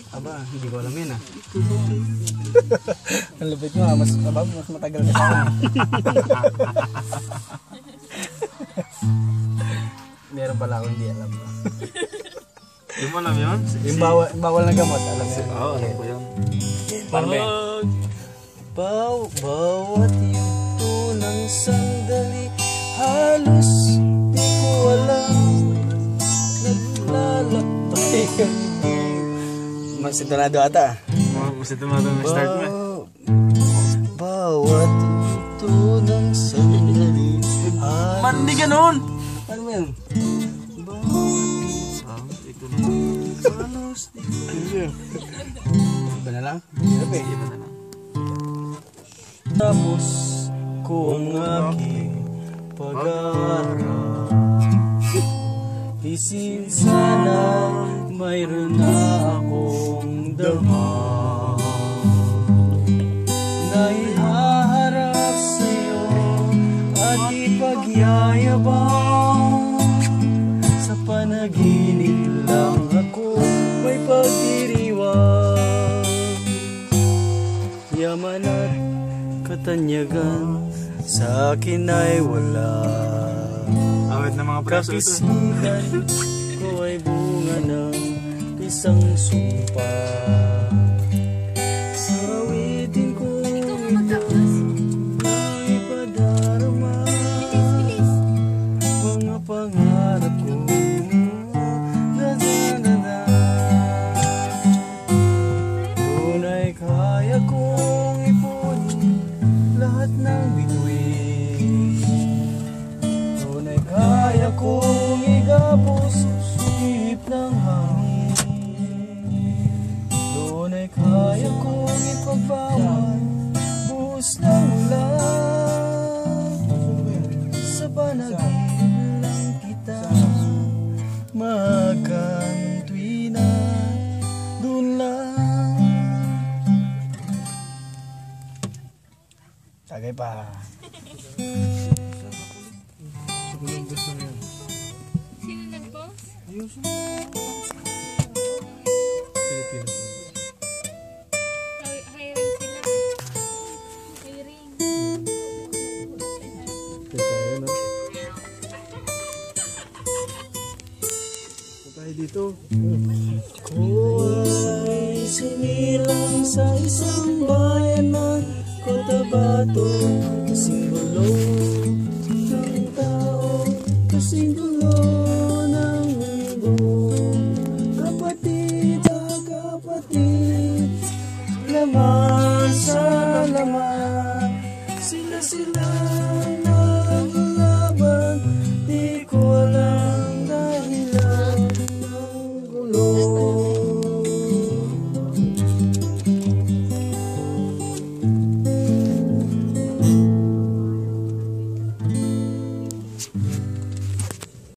Aba, hindi ko alam yan ah. Ang lupit mo, mas matagal ka sa akin. Meron pala ako hindi alam. Yung alam yun? Yung bawal na gamot, alam mo. Oo, alam ko yun. Bawat yugto ng sandali, halos di ko alam. Naglalakbay kami. Mas intonado ata. Mas ito mga itong start mo. Bawat yugto ng sandali, Mandi ganun! ano ba yun? Halos di ko Iba na lang? alam eh. Tapos kung aking pag-aaral, isip sana mayroon na akong dama na ihaharap sa'yo at ipagyayabang. Sa panaginip lang ako may pagdiriwang, yaman at katanyagan sa akin ay wala. Awit ng mga preso ito. Kapisigan ko ay bunga ng isang sumpa. Sa awitin ko ay padarama mga pangarap ko. Tunay kaya kong ipunin lahat ng bituin. Tunay kaya kong igapos sihip ng hangin. Tunay kaya kong ipagbawal buhos ng ulan. Sa panaginip lang kita makantuin na dun lang. Sagay pa. Sino nag-post? Hiring sila. Hiring. Tayo dito. Ko ay sinilang sa isang bayan ng Cotabato, kasing gulo ng tao, kasing gulo ng mundo. Kapatid sa kapatid, laman sa laman, sila naglalaban. Di ko alam dahilan ng gulo.